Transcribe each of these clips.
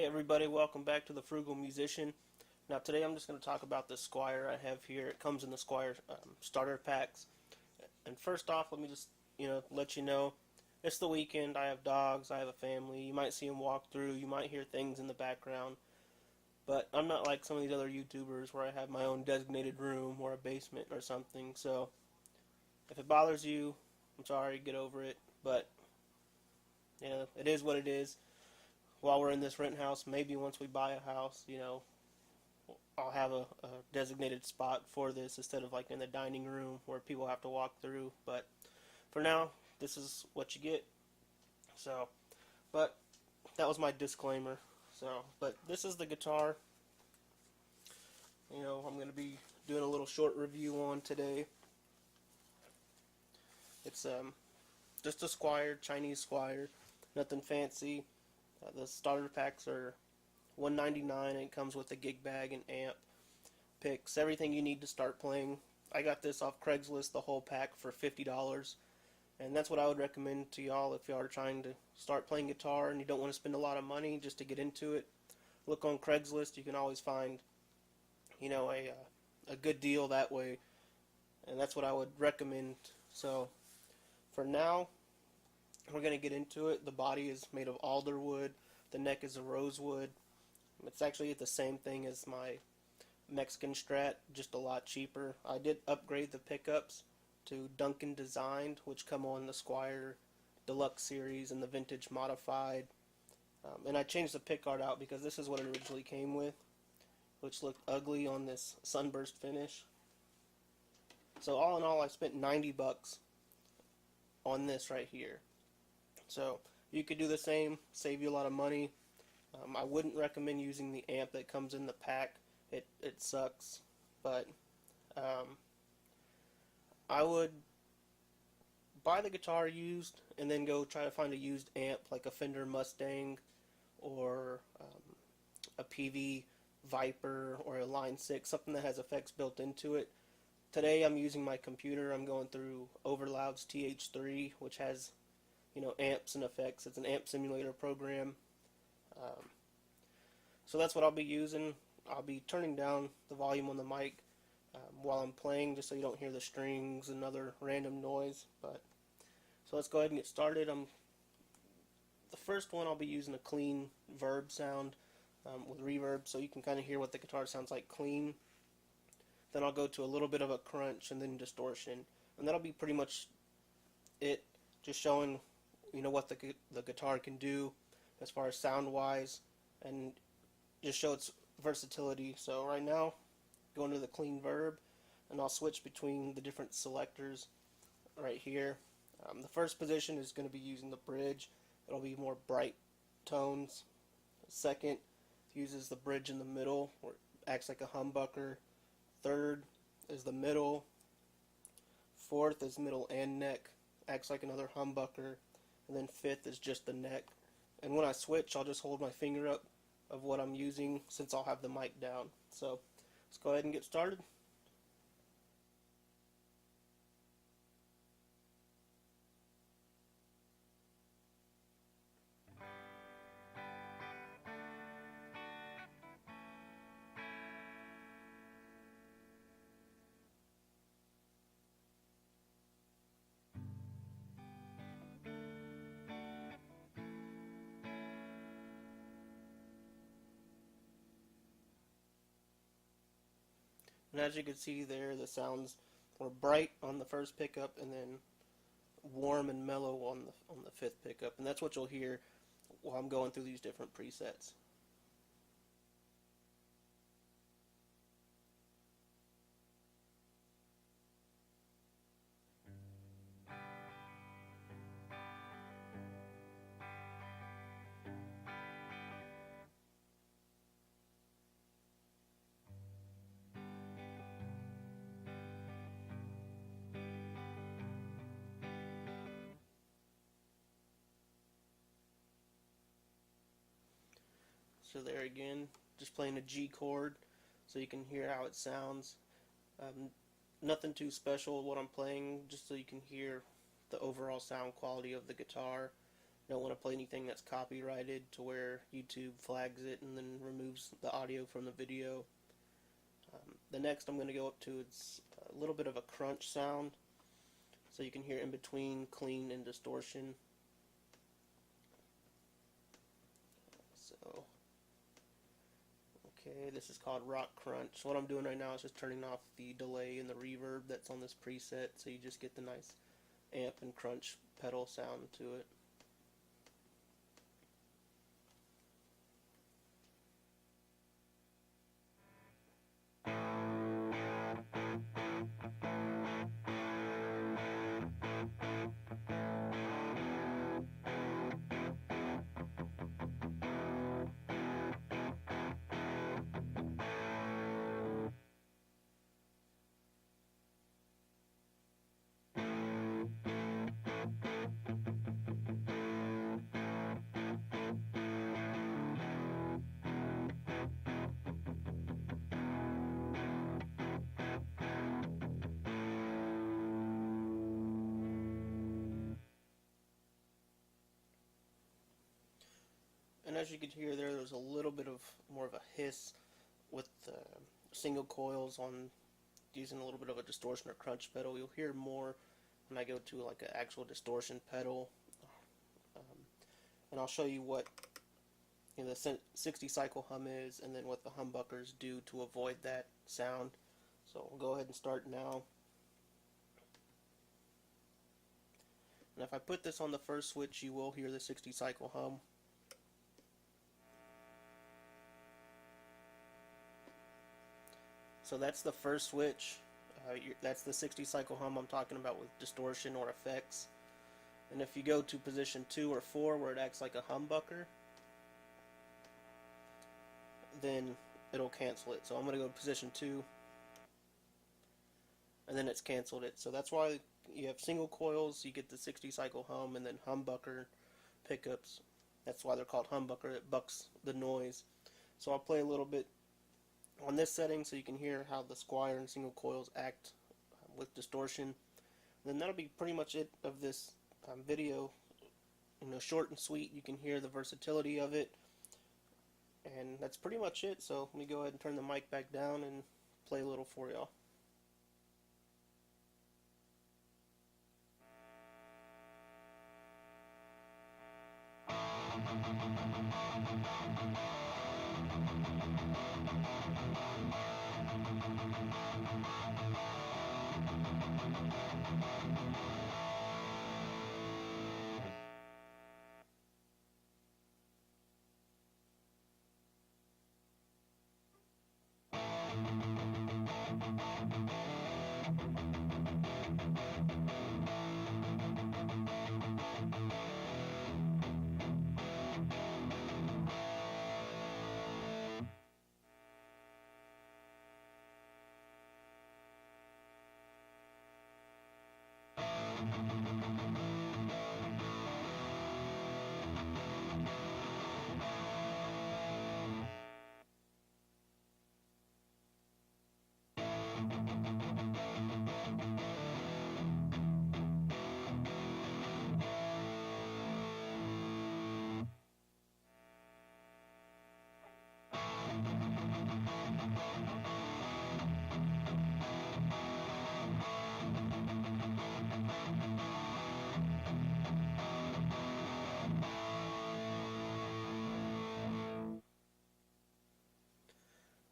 everybody, welcome back to the Frugal Musician. Now today I'm just going to talk about this Squier I have here. It comes in the Squier Starter Packs. And first off, let me just let you know, it's the weekend, I have dogs, I have a family, you might see them walk through, you might hear things in the background. But I'm not like some of these other YouTubers where I have my own designated room or a basement or something, so if it bothers you, I'm sorry, get over it. But, it is what it is. While we're in this rent house, maybe once we buy a house, I'll have a designated spot for this instead of like in the dining room where people have to walk through. But for now, this is what you get. So, but that was my disclaimer. So, but this is the guitar. I'm going to be doing a little short review on today. It's just a Squier, Chinese Squier, nothing fancy. The starter packs are $1.99 and it comes with a gig bag and amp, picks, everything you need to start playing. I got this off Craigslist, the whole pack, for $50, and that's what I would recommend to y'all if y'all are trying to start playing guitar and you don't want to spend a lot of money just to get into it. Look on Craigslist, you can always find a good deal that way, and that's what I would recommend. So for now, we're going to get into it. The body is made of alder wood. The neck is a rosewood. It's actually the same thing as my Mexican Strat, just a lot cheaper. I did upgrade the pickups to Duncan Designed, which come on the Squier Deluxe series and the Vintage Modified. And I changed the pickguard out because this is what it originally came with, which looked ugly on this sunburst finish. So all in all, I spent $90 on this right here. So you could do the same, save you a lot of money. I wouldn't recommend using the amp that comes in the pack. It sucks. But I would buy the guitar used and then go try to find a used amp like a Fender Mustang or a PV Viper or a Line 6, something that has effects built into it. Today I'm using my computer. I'm going through Overlouds TH3, which has amps and effects. It's an amp simulator program. So that's what I'll be using. I'll be turning down the volume on the mic while I'm playing, just so you don't hear the strings and other random noise. But so let's go ahead and get started. The first one I'll be using a clean verb sound with reverb, so you can kind of hear what the guitar sounds like clean. Then I'll go to a little bit of a crunch and then distortion, and that'll be pretty much it. Just showing what the guitar can do as far as sound wise, and just show its versatility. So right now, going to the clean verb, and I'll switch between the different selectors right here. The first position is going to be using the bridge. It'll be more bright tones. Second uses the bridge in the middle, where it acts like a humbucker. Third is the middle. Fourth is middle and neck, acts like another humbucker. And then fifth is just the neck. And when I switch, I'll just hold my finger up of what I'm using, since I'll have the mic down. So let's go ahead and get started. And as you can see there, the sounds were bright on the first pickup and then warm and mellow on the fifth pickup. And that's what you'll hear while I'm going through these different presets. So there again, just playing a G chord so you can hear how it sounds. Nothing too special what I'm playing, just so you can hear the overall sound quality of the guitar. You don't want to play anything that's copyrighted to where YouTube flags it and then removes the audio from the video. The next I'm going to go up to is a little bit of a crunch sound, so you can hear in between clean and distortion. So, okay, this is called rock crunch. What I'm doing right now is just turning off the delay and the reverb that's on this preset, so you just get the nice amp and crunch pedal sound to it. And as you can hear there's a little bit of more of a hiss with single coils on using a little bit of a distortion or crunch pedal. You'll hear more when I go to like an actual distortion pedal. And I'll show you what the 60 cycle hum is, and then what the humbuckers do to avoid that sound. So we'll go ahead and start now. And if I put this on the first switch, you will hear the 60 cycle hum. So that's the first switch. That's the 60 cycle hum I'm talking about with distortion or effects. And if you go to position 2 or 4 where it acts like a humbucker, then it'll cancel it. So I'm going to go to position 2, and then it's canceled it. So that's why you have single coils, you get the 60 cycle hum, and then humbucker pickups. That's why they're called humbucker. It bucks the noise. So I'll play a little bit on this setting so you can hear how the Squier and single coils act with distortion. And then that'll be pretty much it of this video. Short and sweet. You can hear the versatility of it, and that's pretty much it. So let me go ahead and turn the mic back down and play a little for y'all.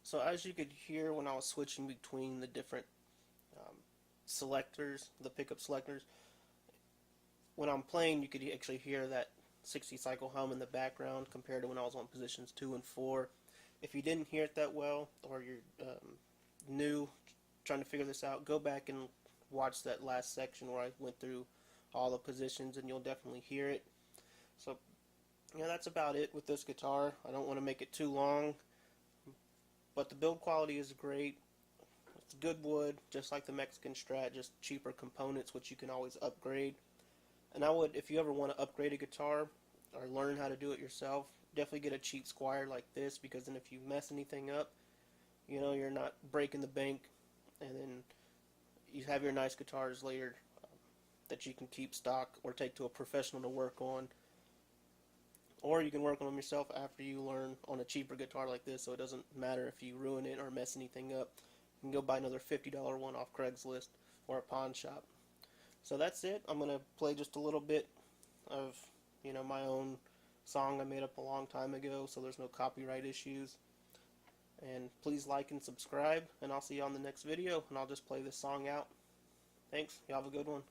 So as you could hear when I was switching between the different selectors, the pickup selectors, when I'm playing you could actually hear that 60 cycle hum in the background compared to when I was on positions 2 and 4. If you didn't hear it that well, or you're new trying to figure this out, go back and watch that last section where I went through all the positions and you'll definitely hear it. So that's about it with this guitar. I don't want to make it too long, but the build quality is great. It's good wood, just like the Mexican Strat, just cheaper components which you can always upgrade. And I would, if you ever want to upgrade a guitar or learn how to do it yourself, definitely get a cheap Squier like this, because then if you mess anything up, you're not breaking the bank, and then you have your nice guitars later that you can keep stock or take to a professional to work on. Or you can work on them yourself after you learn on a cheaper guitar like this, so it doesn't matter if you ruin it or mess anything up. You can go buy another $50 one off Craigslist or a pawn shop. So that's it. I'm going to play just a little bit of, my own song I made up a long time ago, so there's no copyright issues. And please like and subscribe, and I'll see you on the next video, and I'll just play this song out. Thanks. Y'all have a good one.